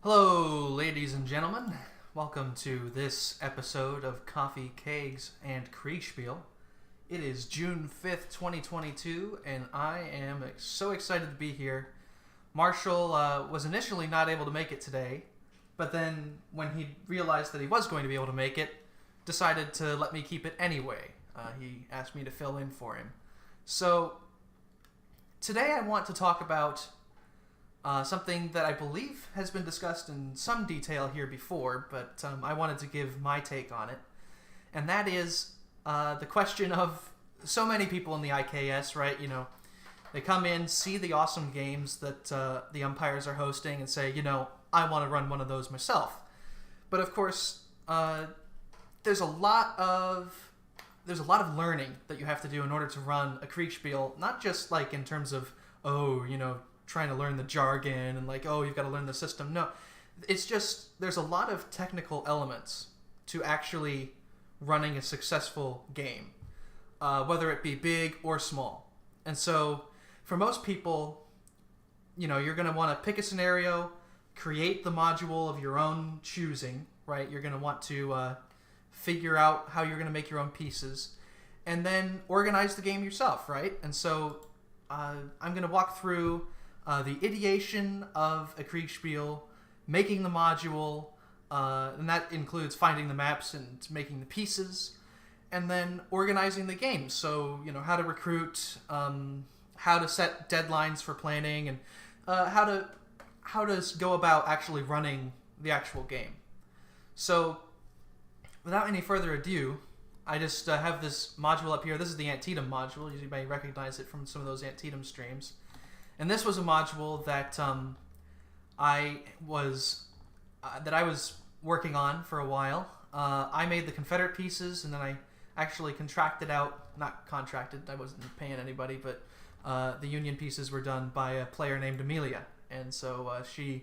Hello, ladies and gentlemen. Welcome to this episode of Coffee, Kegs, and Kriegsspiel. It is June 5th, 2022, and I am so excited to be here. Marshall was initially not able to make it today, but then when he realized that he was going to be able to make it, decided to let me keep it anyway. He asked me to fill in for him. So, today I want to talk about something that I believe has been discussed in some detail here before, but I wanted to give my take on it. And that is the question of so many people in the IKS, right? You know, they come in, see the awesome games that the umpires are hosting, and say, you know, I want to run one of those myself. But of course, there's a lot of learning that you have to do in order to run a Kriegsspiel, not just like in terms of, trying to learn the jargon and you've got to learn the system. No, it's just there's a lot of technical elements to actually running a successful game, whether it be big or small. And so for most people, you're going to want to pick a scenario, create the module of your own choosing, right? You're going to want to figure out how you're going to make your own pieces, and then organize the game yourself, right? And so I'm going to walk through the ideation of a Kriegsspiel, making the module, and that includes finding the maps and making the pieces, and then organizing the game. So, how to recruit, how to set deadlines for planning, and how to go about actually running the actual game. So, without any further ado, I just have this module up here. This is the Antietam module. You may recognize it from some of those Antietam streams. And this was a module that I was working on for a while. I made the Confederate pieces, and then I actually not contracted, I wasn't paying anybody, but the Union pieces were done by a player named Amelia. And so she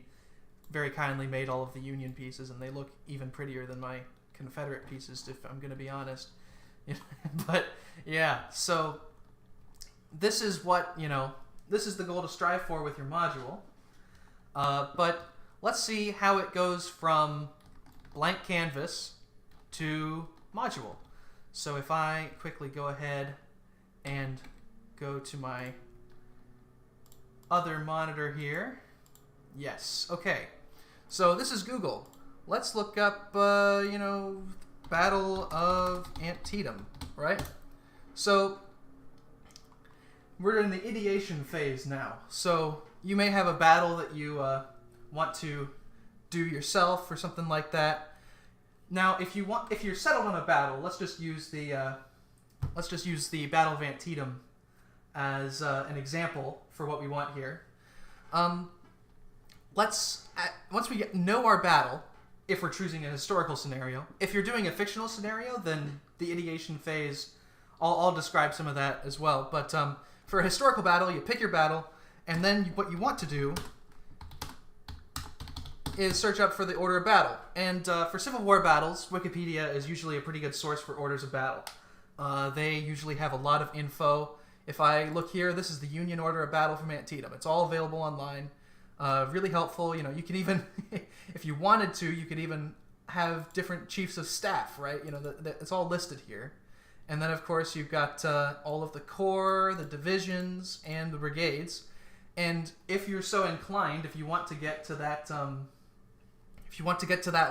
very kindly made all of the Union pieces, and they look even prettier than my Confederate pieces, if I'm going to be honest. But yeah, so this is what, this is the goal to strive for with your module. But let's see how it goes from blank canvas to module. So if I quickly go ahead and go to my other monitor here. Yes, okay. So this is Google. Let's look up, Battle of Antietam, right? So we're in the ideation phase now. So you may have a battle that you want to do yourself or something like that. Now, if you're settled on a battle, let's just use the Battle of Antietam as an example for what we want here. Once we know our battle, if we're choosing a historical scenario. If you're doing a fictional scenario, then the ideation phase, I'll describe some of that as well. But for a historical battle, you pick your battle, and then what you want to do is search up for the order of battle. And for Civil War battles, Wikipedia is usually a pretty good source for orders of battle. They usually have a lot of info. If I look here, this is the Union Order of Battle from Antietam. It's all available online. Really helpful. You can even, if you wanted to, you could even have different chiefs of staff, right? It's all listed here. And then, of course, you've got all of the corps, the divisions, and the brigades. And if you're so inclined, if you want to get to that,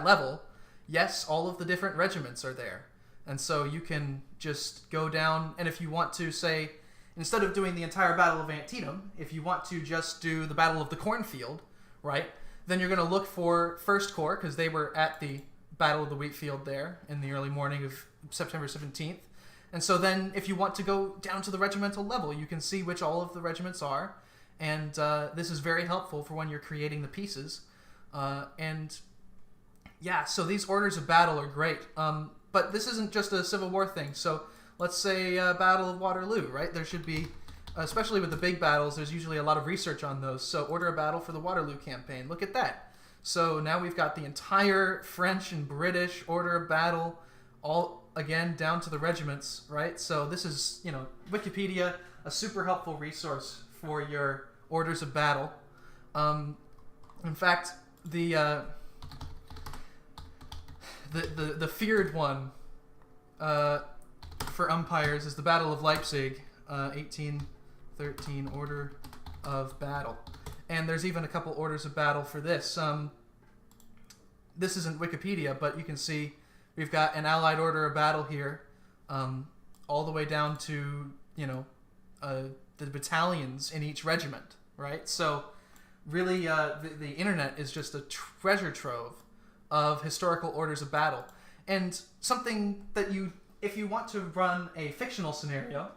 level, yes, all of the different regiments are there. And so you can just go down, and if you want to, say, instead of doing the entire Battle of Antietam, if you want to just do the Battle of the Cornfield, right, then you're going to look for 1st Corps, because they were at the Battle of the Wheatfield there in the early morning of September 17th. And so then if you want to go down to the regimental level, you can see which all of the regiments are. And this is very helpful for when you're creating the pieces. So these orders of battle are great. But this isn't just a Civil War thing. So let's say Battle of Waterloo, right? There should be, especially with the big battles, there's usually a lot of research on those. So order of battle for the Waterloo campaign. Look at that. So now we've got the entire French and British order of battle, all, again, down to the regiments, right? So this is, Wikipedia, a super helpful resource for your orders of battle. In fact, the the feared one for umpires is the Battle of Leipzig, 1813 Order of Battle. And there's even a couple orders of battle for this. This isn't Wikipedia, but you can see we've got an Allied Order of Battle here, all the way down to, the battalions in each regiment, right? So really, the internet is just a treasure trove of historical orders of battle. And something that if you want to run a fictional scenario,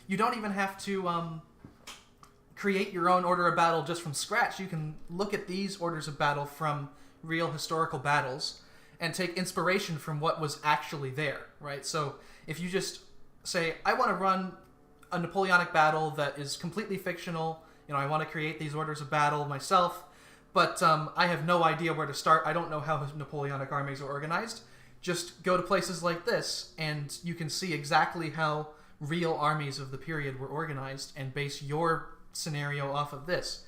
you don't even have to create your own order of battle just from scratch. You can look at these orders of battle from real historical battles and take inspiration from what was actually there, right? So if you just say, I want to run a Napoleonic battle that is completely fictional, I want to create these orders of battle myself, but I have no idea where to start. I don't know how Napoleonic armies are organized. Just go to places like this, and you can see exactly how real armies of the period were organized and base your scenario off of this.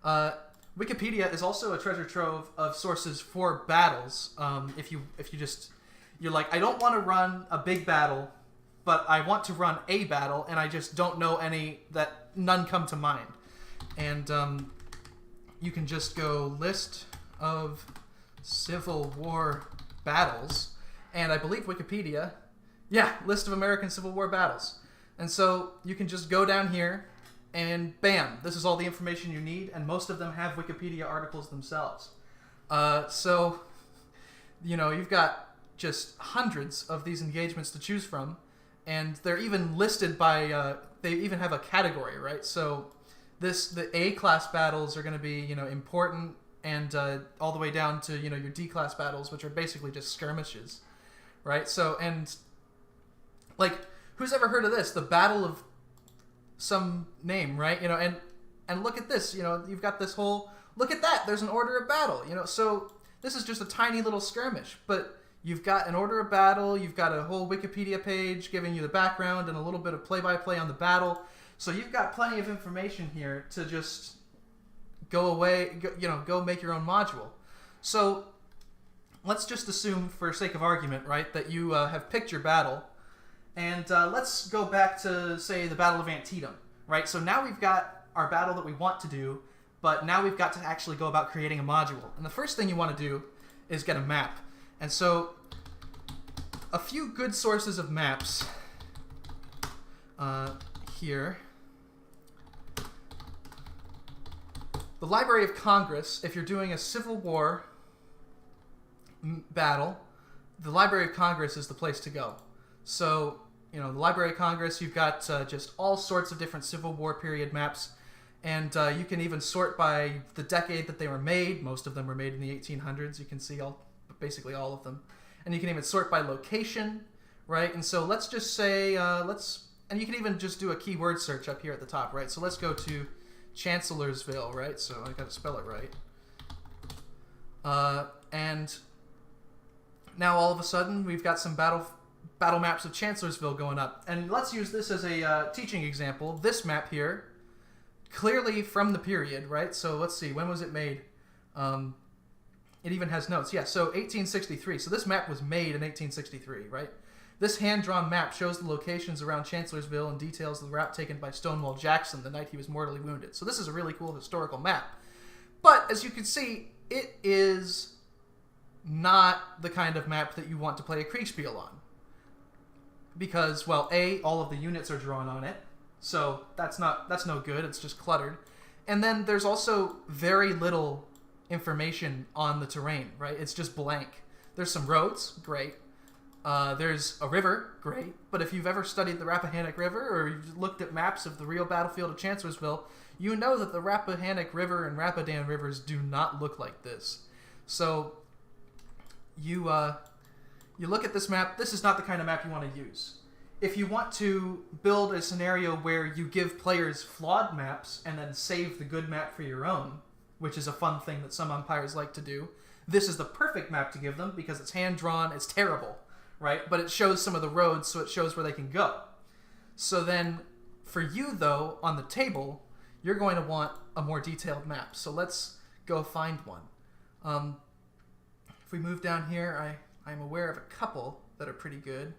Wikipedia is also a treasure trove of sources for battles. If you're like, I don't want to run a big battle, but I want to run a battle, and I just don't know any, that none come to mind. And you can just go list of Civil War battles, and I believe Wikipedia, list of American Civil War battles. And so you can just go down here, and bam, this is all the information you need, and most of them have Wikipedia articles themselves. So, you've got just hundreds of these engagements to choose from, and they're even listed by, they even have a category, right? So the A-class battles are going to be, important, and all the way down to, your D-class battles, which are basically just skirmishes, right? So, and, who's ever heard of this? The Battle of some name, right? And look at this, you've got this whole, look at that, there's an order of battle, so this is just a tiny little skirmish, but you've got an order of battle, you've got a whole Wikipedia page giving you the background and a little bit of play-by-play on the battle, so you've got plenty of information here to just go make your own module. So let's just assume, for sake of argument, right, that you have picked your battle. And let's go back to, say, the Battle of Antietam, right? So now we've got our battle that we want to do, but now we've got to actually go about creating a module. And the first thing you want to do is get a map. And so a few good sources of maps here. The Library of Congress, if you're doing a Civil War battle, the Library of Congress is the place to go. So, the Library of Congress, you've got just all sorts of different Civil War period maps, and you can even sort by the decade that they were made. Most of them were made in the 1800s. You can see basically all of them. And you can even sort by location, right? And so let's just say, and you can even just do a keyword search up here at the top, right? So let's go to Chancellorsville, right? So I got to spell it right. And now all of a sudden we've got some battle maps of Chancellorsville going up. And let's use this as a teaching example. This map here, clearly from the period, right? So let's see, when was it made? It even has notes. Yeah, so 1863. So this map was made in 1863, right? This hand-drawn map shows the locations around Chancellorsville and details the route taken by Stonewall Jackson the night he was mortally wounded. So this is a really cool historical map. But, as you can see, it is not the kind of map that you want to play a Kriegsspiel on. Because, well, A, all of the units are drawn on it, so that's no good, it's just cluttered. And then there's also very little information on the terrain, right? It's just blank. There's some roads, great. There's a river, great. But if you've ever studied the Rappahannock River or you've looked at maps of the real battlefield of Chancellorsville, you know that the Rappahannock River and Rapidan rivers do not look like this. So you look at this map, this is not the kind of map you want to use. If you want to build a scenario where you give players flawed maps and then save the good map for your own, which is a fun thing that some umpires like to do, this is the perfect map to give them because it's hand-drawn, it's terrible, right? But it shows some of the roads, so it shows where they can go. So then, for you, though, on the table, you're going to want a more detailed map. So let's go find one. If we move down here, I'm aware of a couple that are pretty good.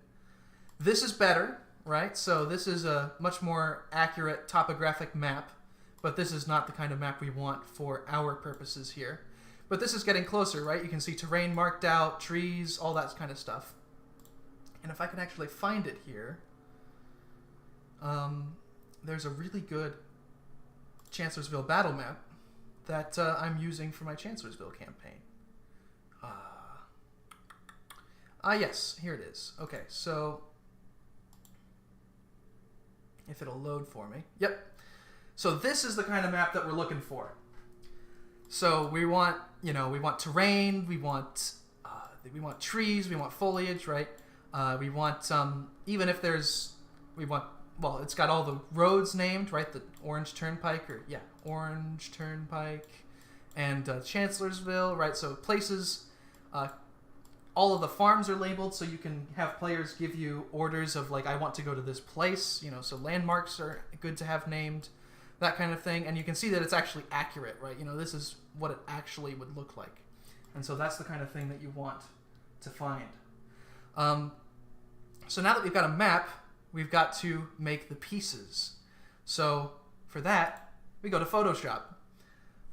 This is better, right? So this is a much more accurate topographic map, but this is not the kind of map we want for our purposes here. But this is getting closer, right? You can see terrain marked out, trees, all that kind of stuff. And if I can actually find it here, there's a really good Chancellorsville battle map that I'm using for my Chancellorsville campaign. Yes, here it is. Okay, so if it'll load for me. Yep. So this is the kind of map that we're looking for. So we want, we want terrain, we want trees, we want foliage, right? We want, even if it's got all the roads named, right? The Orange Turnpike, Orange Turnpike, and Chancellorsville, right? So places, all of the farms are labeled, so you can have players give you orders of, like, I want to go to this place, so landmarks are good to have named, that kind of thing. And you can see that it's actually accurate, right? This is what it actually would look like. And so that's the kind of thing that you want to find. So now that we've got a map, we've got to make the pieces. So for that, we go to Photoshop.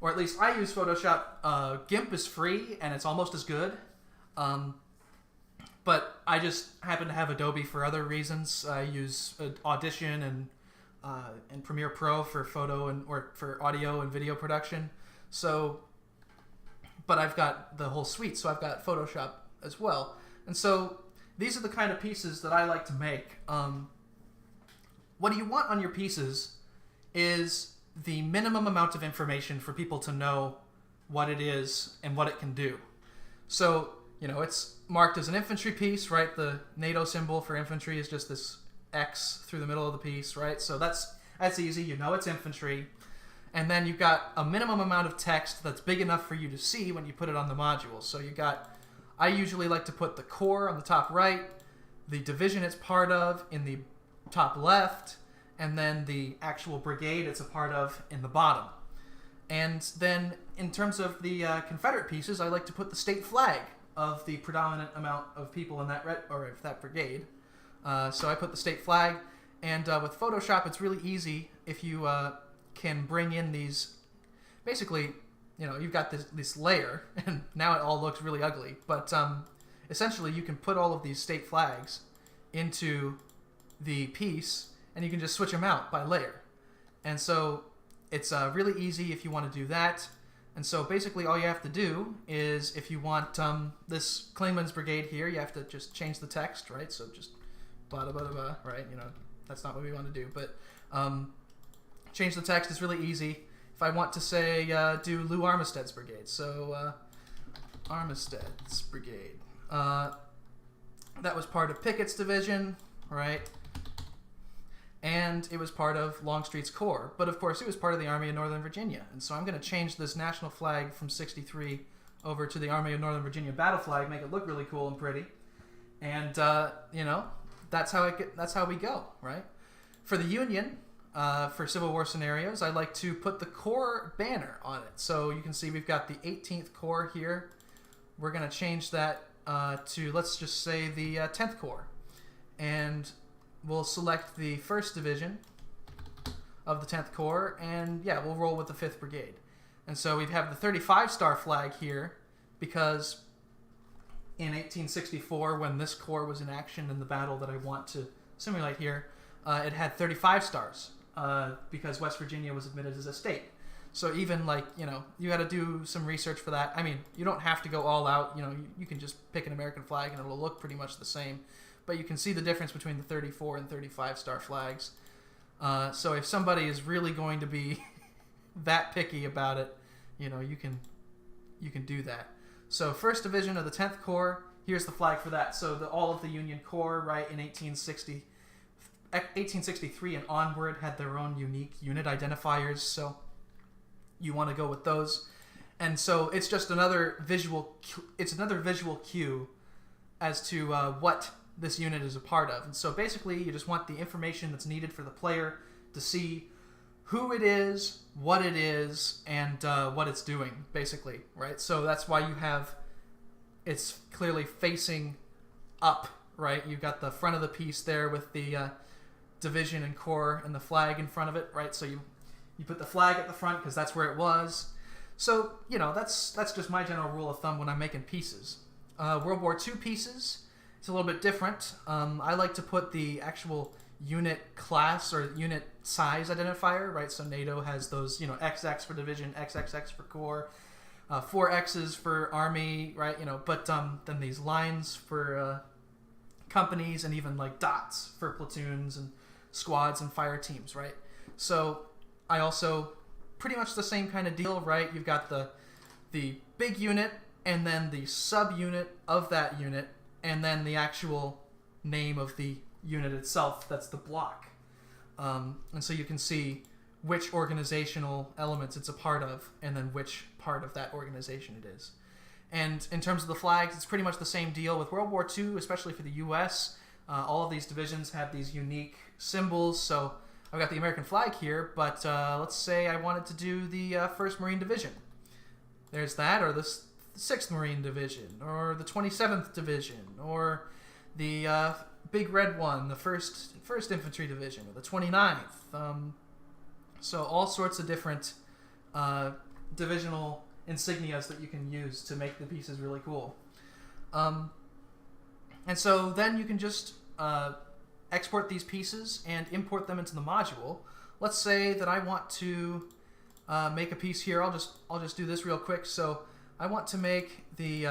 Or at least I use Photoshop. GIMP is free, and it's almost as good. But I just happen to have Adobe for other reasons. I use Audition and Premiere Pro for or for audio and video production. So, but I've got the whole suite, so I've got Photoshop as well. And so these are the kind of pieces that I like to make. What you want on your pieces is the minimum amount of information for people to know what it is and what it can do. So, it's marked as an infantry piece, right? The NATO symbol for infantry is just this X through the middle of the piece, right? So that's easy. It's infantry. And then you've got a minimum amount of text that's big enough for you to see when you put it on the module. So I usually like to put the corps on the top right, the division it's part of in the top left, and then the actual brigade it's a part of in the bottom. And then in terms of the Confederate pieces, I like to put the state flag of the predominant amount of people in that that brigade. So I put the state flag, and with Photoshop, it's really easy if you can bring in these. Basically, you've got this layer, and now it all looks really ugly. But essentially, you can put all of these state flags into the piece, and you can just switch them out by layer. And so it's really easy if you want to do that. And so basically all you have to do is, if you want this Klingman's Brigade here, you have to just change the text, right? So just blah, blah, blah, blah, right? That's not what we want to do. But change the text is really easy. If I want to say do Lou Armistead's Brigade, so Armistead's Brigade. That was part of Pickett's division, right? And it was part of Longstreet's Corps. But of course, it was part of the Army of Northern Virginia. And so I'm going to change this national flag from 63 over to the Army of Northern Virginia battle flag, make it look really cool and pretty. And, that's how we go, right? For the Union, for Civil War scenarios, I like to put the Corps banner on it. So you can see we've got the 18th Corps here. We're going to change that to, let's just say, the 10th Corps. And we'll select the 1st Division of the 10th Corps, and we'll roll with the 5th Brigade. And so we have the 35-star flag here because in 1864, when this corps was in action in the battle that I want to simulate here, it had 35 stars because West Virginia was admitted as a state. So even you got to do some research for that. I mean, you don't have to go all out. You can just pick an American flag and it'll look pretty much the same. But you can see the difference between the 34 and 35-star flags. So if somebody is really going to be that picky about it, you can do that. So 1st Division of the 10th Corps, here's the flag for that. So all of the Union Corps, right, in 1863 and onward had their own unique unit identifiers. So you want to go with those. And so it's just another visual cue as to what this unit is a part of. And so basically you just want the information that's needed for the player to see who it is, what it is, and what it's doing, basically, right? So that's why you have, it's clearly facing up, right? You've got the front of the piece there with the division and core and the flag in front of it, right? So you put the flag at the front because that's where it was. So, you know, that's just my general rule of thumb when I'm making pieces. World War II pieces, it's a little bit different. I like to put the actual unit class or unit size identifier, right? So NATO has those, you know, XX for division, XXX for core, 4Xs for army, right? You know, but then these lines for companies and even like dots for platoons and squads and fire teams, right? So I also pretty much the same kind of deal, right? You've got the big unit and then the subunit of that unit and then the actual name of the unit itself, that's the block. And so you can see which organizational elements it's a part of and then which part of that organization it is. And in terms of the flags, it's pretty much the same deal with World War II, especially for the U.S. All of these divisions have these unique symbols. So I've got the American flag here, but let's say I wanted to do the 1st Marine Division. There's that, or the 6th Marine Division, or the 27th Division, or the big red one, the 1st Infantry Division, or the 29th. So all sorts of different divisional insignias that you can use to make the pieces really cool. And so then you can just export these pieces and import them into the module. Let's say that I want to make a piece here. I'll just do this real quick. So I want to make the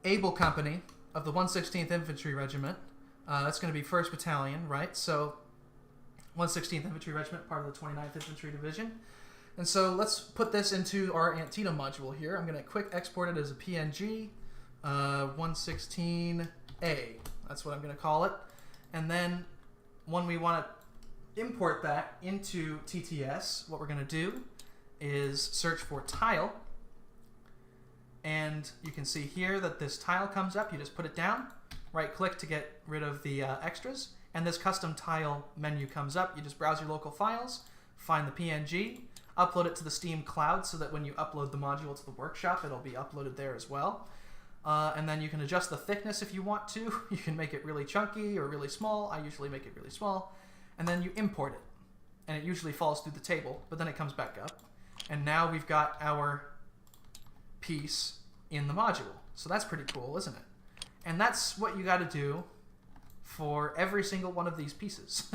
Able Company of the 116th Infantry Regiment. That's going to be 1st Battalion, right? So 116th Infantry Regiment, part of the 29th Infantry Division. And so let's put this into our Antietam module here. I'm going to quick export it as a PNG, 116A. That's what I'm going to call it. And then when we want to import that into TTS, what we're going to do is search for tile. And you can see here that this tile comes up. You just put it down, right click to get rid of the extras, and this custom tile menu comes up. You just browse your local files, find the PNG, upload it to the Steam cloud so that when you upload the module to the workshop, it'll be uploaded there as well. And then you can adjust the thickness if you want to. You can make it really chunky or really small. I usually make it really small. And then you import it. And it usually falls through the table, but then it comes back up. And now we've got our piece in the module. So that's pretty cool, isn't it? And that's what you got to do for every single one of these pieces.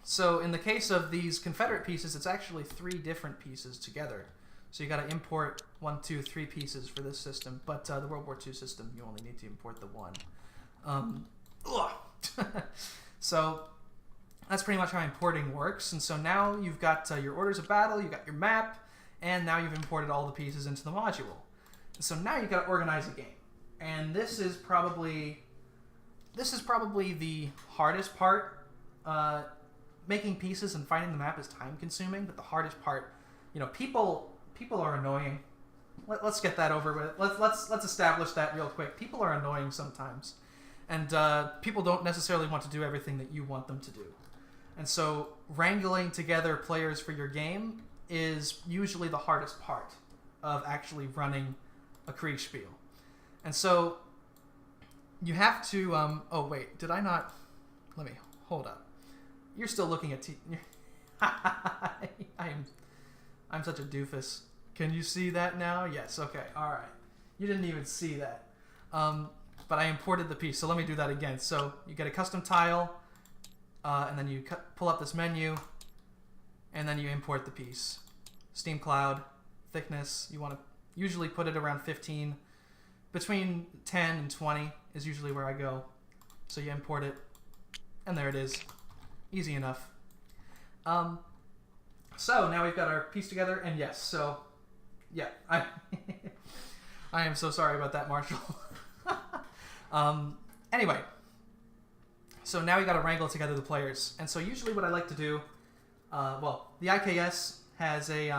So in the case of these Confederate pieces, it's actually 3 different pieces together. So you got to import 1, 2, 3 pieces for this system. But the World War II system, you only need to import the 1. So that's pretty much how importing works. And so now you've got your orders of battle, you've got your map, and now you've imported all the pieces into the module. And so now you've got to organize a game. And this is probably the hardest part. Making pieces and finding the map is time consuming, but the hardest part, you know, people are annoying. Let's get that over with. Let's establish that real quick. People are annoying sometimes, and people don't necessarily want to do everything that you want them to do. And so wrangling together players for your game is usually the hardest part of actually running a Kriegsspiel. And so you have to. Oh wait, did I not? Let me hold up. You're still looking at I'm such a doofus. Can you see that now? Yes. Okay. All right. You didn't even see that. But I imported the piece. So let me do that again. So you get a custom tile, and then you pull up this menu, and then you import the piece. Steam Cloud, thickness. You want to usually put it around 15. Between 10 and 20 is usually where I go. So you import it, and there it is. Easy enough. So now we've got our piece together, and yes, so yeah, I am so sorry about that, Marshall. Anyway, so now we got to wrangle together the players, and so usually what I like to do, well, the IKS has a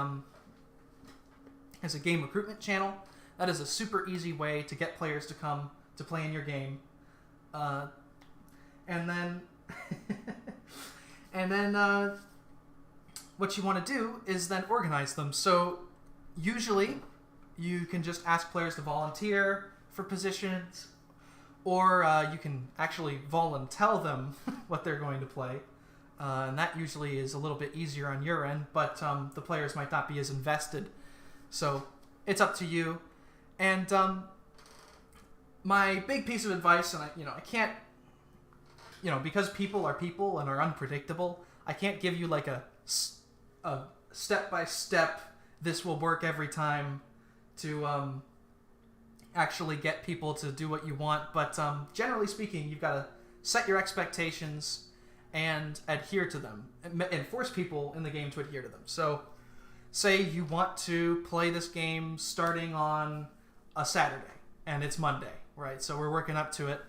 game recruitment channel. That is a super easy way to get players to come to play in your game, and then. And then what you want to do is then organize them. So usually you can just ask players to volunteer for positions, or you can actually tell them what they're going to play. And that usually is a little bit easier on your end, but the players might not be as invested. So it's up to you. And my big piece of advice, and I can't, because people are people and are unpredictable, I can't give you like a step-by-step, this will work every time to actually get people to do what you want. But generally speaking, you've got to set your expectations and adhere to them, and force people in the game to adhere to them. So say you want to play this game starting on a Saturday, and it's Monday, right? So we're working up to it.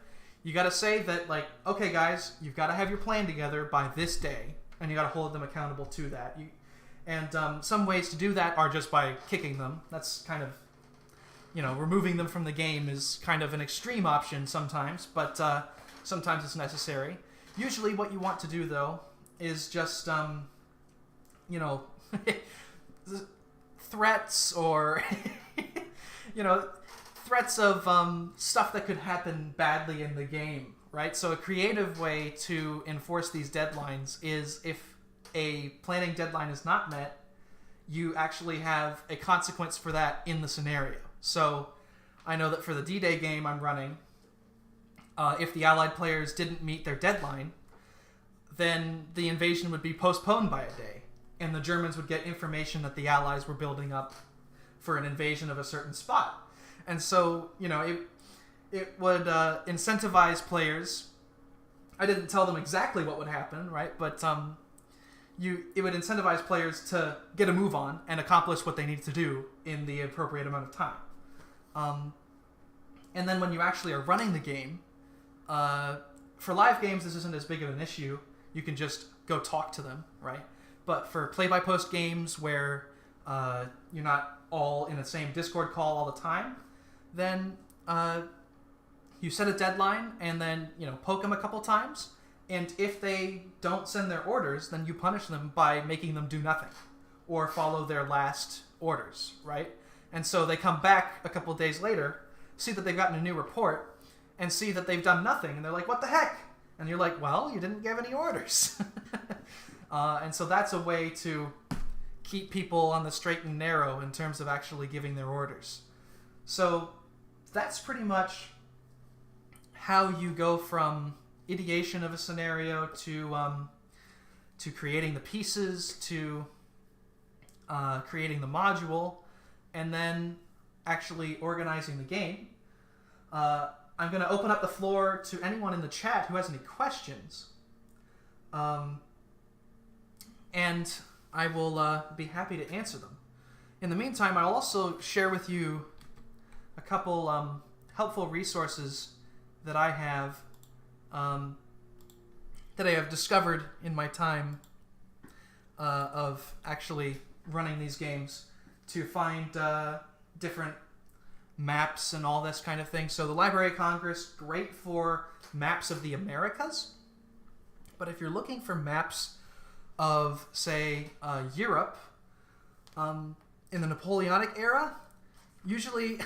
You got to say that, like, okay, guys, you've got to have your plan together by this day, and you got to hold them accountable to that. Some ways to do that are just by kicking them. That's kind of, removing them from the game is kind of an extreme option sometimes, but sometimes it's necessary. Usually what you want to do, though, is just, threats or, threats of stuff that could happen badly in the game, right? So a creative way to enforce these deadlines is if a planning deadline is not met, you actually have a consequence for that in the scenario. So I know that for the D-Day game I'm running, if the Allied players didn't meet their deadline, then the invasion would be postponed by a day, and the Germans would get information that the Allies were building up for an invasion of a certain spot. And so, it would incentivize players. I didn't tell them exactly what would happen, right? But it would incentivize players to get a move on and accomplish what they need to do in the appropriate amount of time. And then when you actually are running the game, for live games, this isn't as big of an issue. You can just go talk to them, right? But for play-by-post games where you're not all in the same Discord call all the time, then you set a deadline and then poke them a couple times. And if they don't send their orders, then you punish them by making them do nothing or follow their last orders, right? And so they come back a couple days later, see that they've gotten a new report, and see that they've done nothing. And they're like, what the heck? And you're like, well, you didn't give any orders. And so that's a way to keep people on the straight and narrow in terms of actually giving their orders. So that's pretty much how you go from ideation of a scenario to creating the pieces, to creating the module, and then actually organizing the game. I'm going to open up the floor to anyone in the chat who has any questions. And I will be happy to answer them. In the meantime, I'll also share with you a couple helpful resources that I have discovered in my time of actually running these games to find different maps and all this kind of thing. So the Library of Congress, great for maps of the Americas. But if you're looking for maps of, say, Europe in the Napoleonic era, usually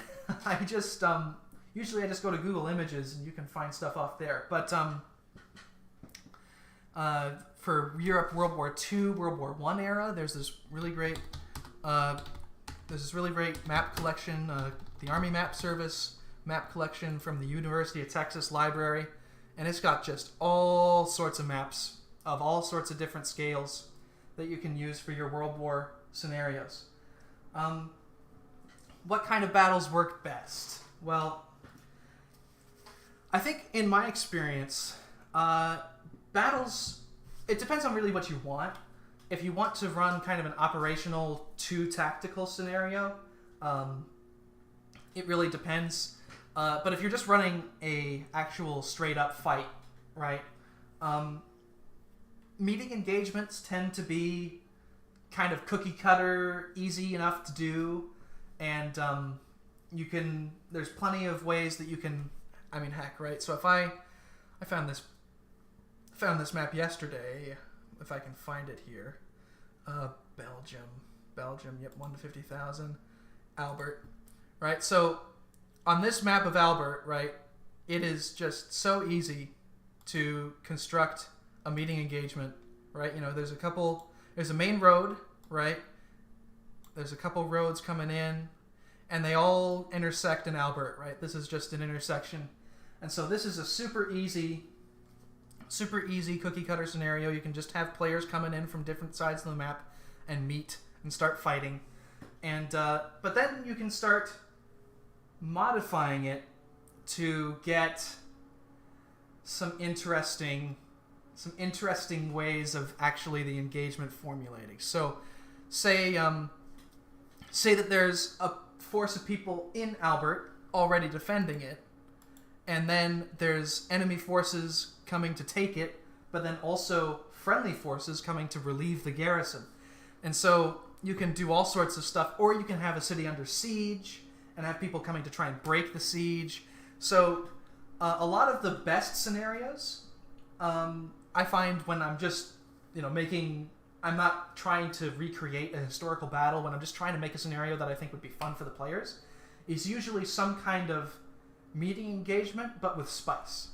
I just go to Google Images and you can find stuff off there. But for Europe, World War II, World War I era, there's this really great map collection, the Army Map Service map collection from the University of Texas Library, and it's got just all sorts of maps of all sorts of different scales that you can use for your World War scenarios. What kind of battles work best? Well, I think in my experience, battles, it depends on really what you want. If you want to run kind of an operational to tactical scenario, it really depends. But if you're just running a actual straight up fight, right? Meeting engagements tend to be kind of cookie cutter, easy enough to do, and there's plenty of ways that you can, heck, right? So if I found this map yesterday, if I can find it here. Belgium, yep, 1 to 50,000. Albert, right? So on this map of Albert, right, it is just so easy to construct a meeting engagement, right? There's a main road, right? There's a couple roads coming in, and they all intersect in Albert, right? This is just an intersection. And so this is a super easy cookie cutter scenario. You can just have players coming in from different sides of the map and meet and start fighting. And but then you can start modifying it to get some interesting ways of actually the engagement formulating. So say that there's a force of people in Albert already defending it, and then there's enemy forces coming to take it, but then also friendly forces coming to relieve the garrison. And so you can do all sorts of stuff, or you can have a city under siege and have people coming to try and break the siege. So a lot of the best scenarios I find when I'm just I'm not trying to recreate a historical battle, when I'm just trying to make a scenario that I think would be fun for the players, is usually some kind of meeting engagement, but with spice.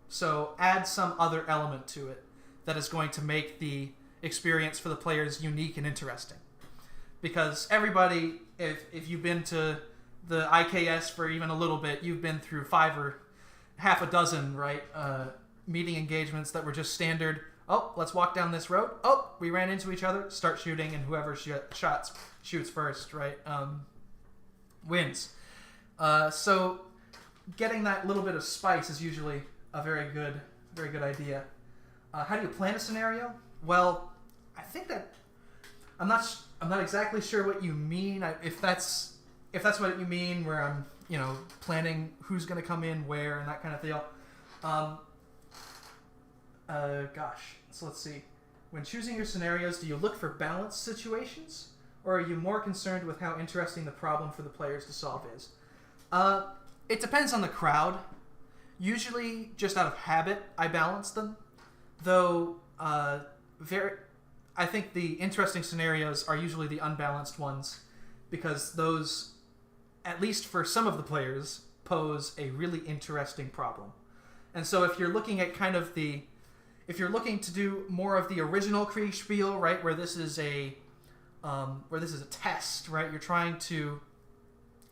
So add some other element to it that is going to make the experience for the players unique and interesting. Because everybody, if you've been to the IKS for even a little bit, you've been through 5 or half a dozen, right, meeting engagements that were just standard. Oh, let's walk down this road. Oh, we ran into each other. Start shooting, and whoever shoots first, right, wins. So getting that little bit of spice is usually a very good idea. How do you plan a scenario? Well, I think that I'm not exactly sure what you mean. If that's what you mean, where I'm planning who's going to come in where and that kind of deal. So let's see. When choosing your scenarios, do you look for balanced situations, or are you more concerned with how interesting the problem for the players to solve is? It depends on the crowd. Usually, just out of habit, I balance them. Though, I think the interesting scenarios are usually the unbalanced ones, because those, at least for some of the players, pose a really interesting problem. And so if you're looking at if you're looking to do more of the original Kriegsspiel, right, where this is a test, right,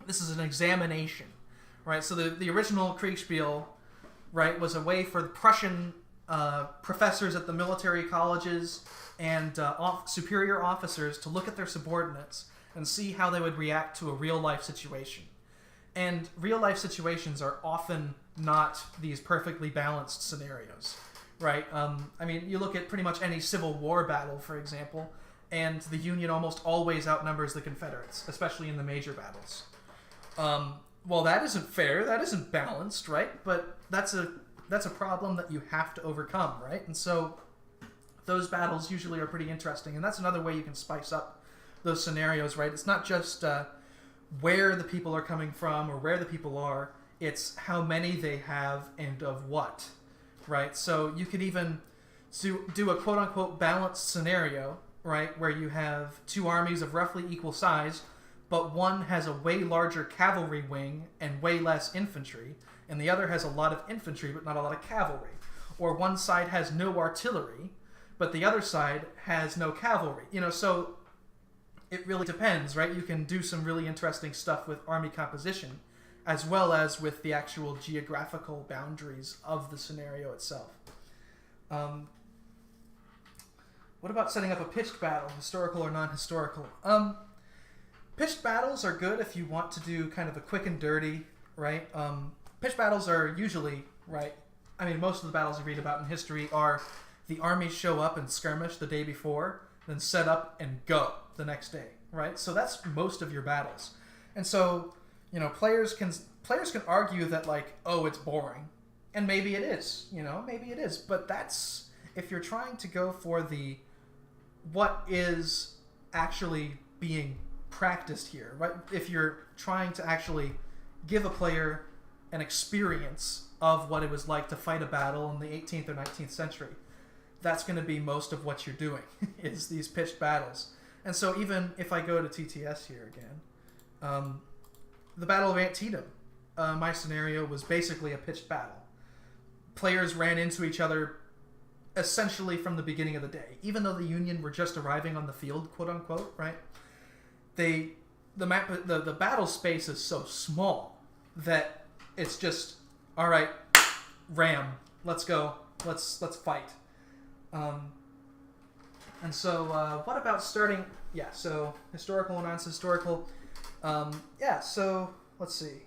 this is an examination, right? So the original Kriegsspiel, right, was a way for the Prussian professors at the military colleges and superior officers to look at their subordinates and see how they would react to a real-life situation. And real-life situations are often not these perfectly balanced scenarios, right? You look at pretty much any Civil War battle, for example, and the Union almost always outnumbers the Confederates, especially in the major battles. Well, that isn't fair. That isn't balanced, right? But that's a problem that you have to overcome, right? And so those battles usually are pretty interesting, and that's another way you can spice up those scenarios, right? It's not just where the people are coming from or where the people are, it's how many they have and of what, right? So you could even do a quote-unquote balanced scenario, right, where you have 2 armies of roughly equal size, but one has a way larger cavalry wing and way less infantry, and the other has a lot of infantry but not a lot of cavalry. Or one side has no artillery, but the other side has no cavalry. So it really depends, right? You can do some really interesting stuff with army composition, as well as with the actual geographical boundaries of the scenario itself. What about setting up a pitched battle, historical or non-historical? Pitched battles are good if you want to do kind of a quick and dirty, right? Pitched battles are usually, right, most of the battles you read about in history are the armies show up and skirmish the day before, then set up and go the next day, right? So that's most of your battles. And so, players can argue that, like, oh, it's boring. And maybe it is, maybe it is. But that's, if you're trying to go for what is actually being practiced here, right? If you're trying to actually give a player an experience of what it was like to fight a battle in the 18th or 19th century, that's going to be most of what you're doing is these pitched battles. And so even if I go to TTS here again, the Battle of Antietam, my scenario was basically a pitched battle. Players ran into each other essentially from the beginning of the day. Even though the Union were just arriving on the field, quote unquote, right? The battle space is so small that it's just, all right, ram, let's go, let's fight. And so what about starting? Yeah, so historical and non-historical. So let's see.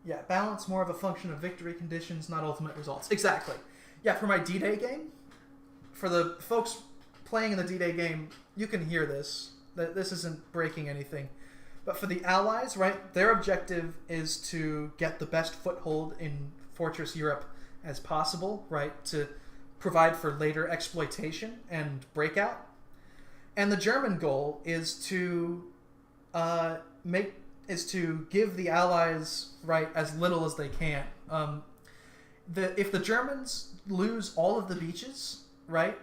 Yeah, balance more of a function of victory conditions, not ultimate results. Exactly. Yeah, for my D-Day game, for the folks playing in the D-Day game, you can hear this. This isn't breaking anything. But for the Allies, right, their objective is to get the best foothold in Fortress Europe as possible, right, to provide for later exploitation and breakout. And the German goal is to give the Allies, right, as little as they can. If the Germans lose all of the beaches, right,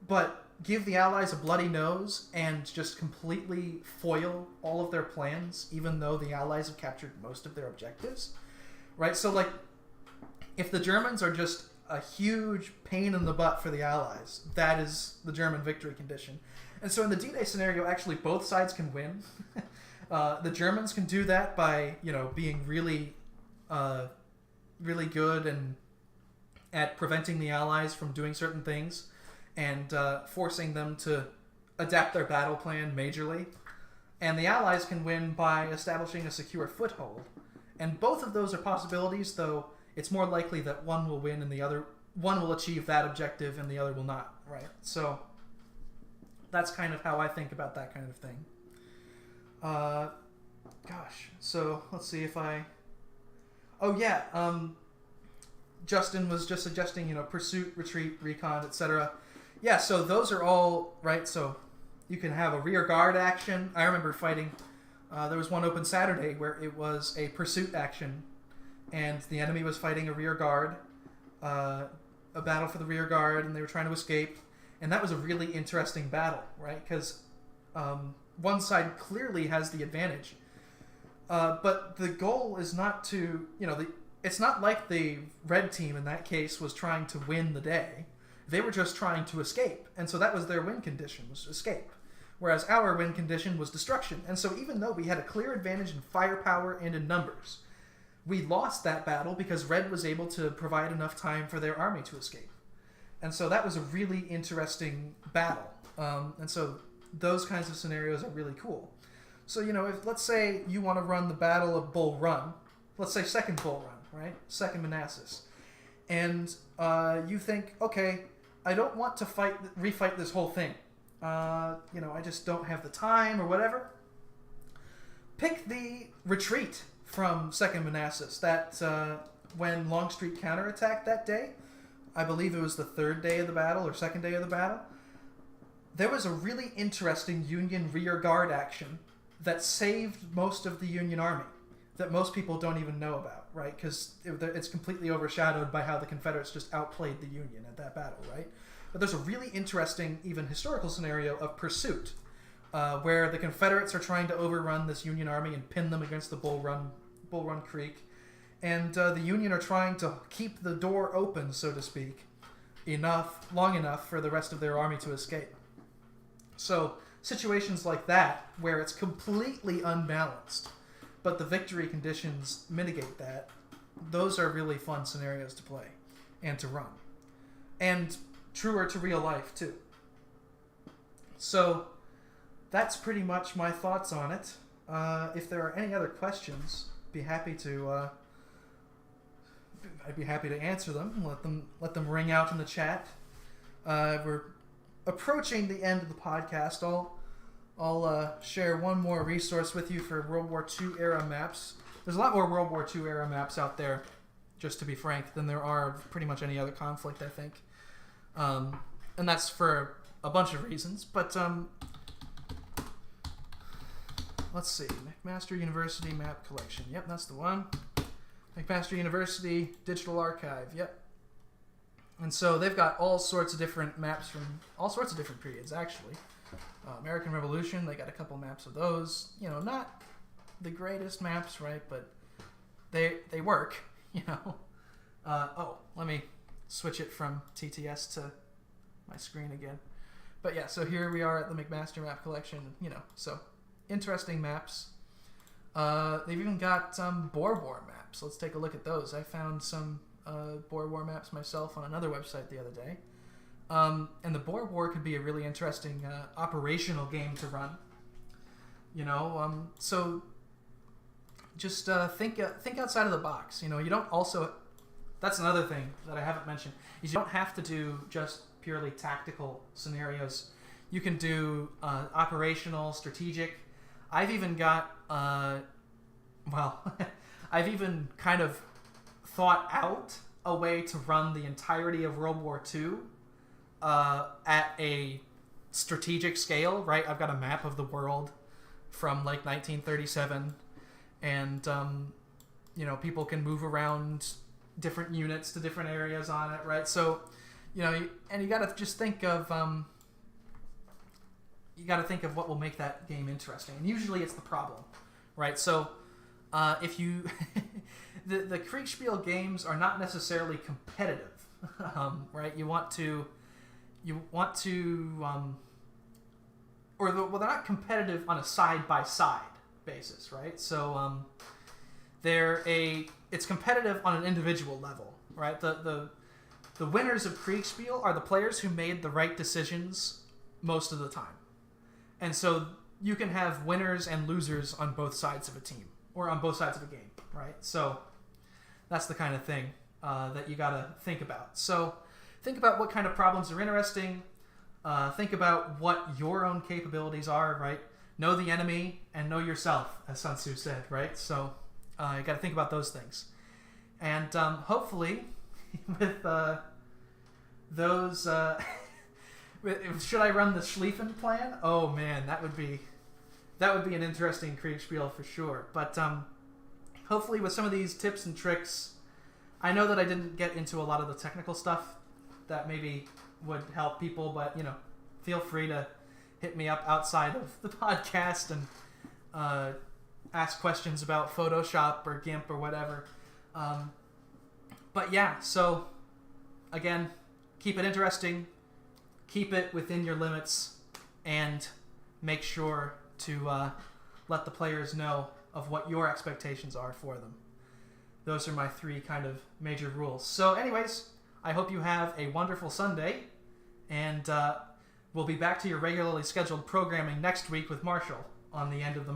but give the Allies a bloody nose and just completely foil all of their plans, even though the Allies have captured most of their objectives, right? So, like, if the Germans are just a huge pain in the butt for the Allies, that is the German victory condition. And so in the D-Day scenario, actually both sides can win. The Germans can do that by, being really, really good and at preventing the Allies from doing certain things and forcing them to adapt their battle plan majorly. And the Allies can win by establishing a secure foothold. And both of those are possibilities, though it's more likely that one will win and one will achieve that objective and the other will not, right? So that's kind of how I think about that kind of thing. So let's see if Justin was just suggesting, pursuit, retreat, recon, etc. Yeah, so those are all, right, so you can have a rear guard action. I remember fighting, there was one open Saturday where it was a pursuit action, and the enemy was fighting a rear guard, a battle for the rear guard, and they were trying to escape, and that was a really interesting battle, right, because one side clearly has the advantage, but the goal is not to, it's not like the red team in that case was trying to win the day. They were just trying to escape. And so that was their win condition, was escape. Whereas our win condition was destruction. And so even though we had a clear advantage in firepower and in numbers, we lost that battle because red was able to provide enough time for their army to escape. And so that was a really interesting battle. And so those kinds of scenarios are really cool. So, if let's say you want to run the Battle of Bull Run, let's say Second Bull Run, right? Second Manassas. And you think, okay, I don't want to refight this whole thing. I just don't have the time or whatever. Pick the retreat from Second Manassas. That when Longstreet counterattacked that day, I believe it was the third day of the battle or second day of the battle, there was a really interesting Union rear guard action that saved most of the Union army that most people don't even know about, right? Because it's completely overshadowed by how the Confederates just outplayed the Union at that battle, right? But there's a really interesting, even historical scenario of pursuit, where the Confederates are trying to overrun this Union army and pin them against the Bull Run Creek, and the Union are trying to keep the door open, so to speak, long enough for the rest of their army to escape. So situations like that, where it's completely unbalanced, but the victory conditions mitigate that, those are really fun scenarios to play and to run. And truer to real life, too. So that's pretty much my thoughts on it. If there are any other questions, I'd be happy to answer them. Let them ring out in the chat. We're approaching the end of the podcast. I'll share one more resource with you for World War II era maps. There's a lot more World War II era maps out there, just to be frank, than there are of pretty much any other conflict, I think. And that's for a bunch of reasons. But let's see. McMaster University Map Collection. Yep, that's the one. McMaster University Digital Archive. Yep. And so they've got all sorts of different maps from all sorts of different periods, actually. American Revolution, they got a couple maps of those. You know, not the greatest maps, right? But they work, you know. Let me switch it from TTS to my screen again. But yeah, so here we are at the McMaster map collection, you know. So, interesting maps. They've even got Boer War maps. Let's take a look at those. I found some Boer War maps myself on another website the other day. And the Boer War could be a really interesting operational game to run. You know, so just think outside of the box. You know, you don't also... That's another thing that I haven't mentioned, is you don't have to do just purely tactical scenarios. You can do operational, strategic. I've even got... I've even kind of thought out a way to run the entirety of World War II at a strategic scale, right? I've got a map of the world from like 1937, and you know, people can move around different units to different areas on it, right? So, you know, you got to just think of what will make that game interesting, and usually it's the problem, right? So, if you the Kriegsspiel games are not necessarily competitive, right? They're not competitive on a side-by-side basis, right? So it's competitive on an individual level, right? The winners of Kriegsspiel are the players who made the right decisions most of the time. And so you can have winners and losers on both sides of a team, or on both sides of a game, right? So that's the kind of thing that you got to think about. So think about what kind of problems are interesting. Think about what your own capabilities are, right? Know the enemy and know yourself, as Sun Tzu said, right? So you got to think about those things. And hopefully, with those... should I run the Schlieffen plan? Oh man, that would be an interesting Kriegsspiel for sure. But hopefully with some of these tips and tricks, I know that I didn't get into a lot of the technical stuff that maybe would help people, but, you know, feel free to hit me up outside of the podcast and ask questions about Photoshop or GIMP or whatever. But yeah, so again, keep it interesting, keep it within your limits, and make sure to let the players know of what your expectations are for them. Those are my 3 kind of major rules. So anyways, I hope you have a wonderful Sunday, and we'll be back to your regularly scheduled programming next week with Marshall on the end of the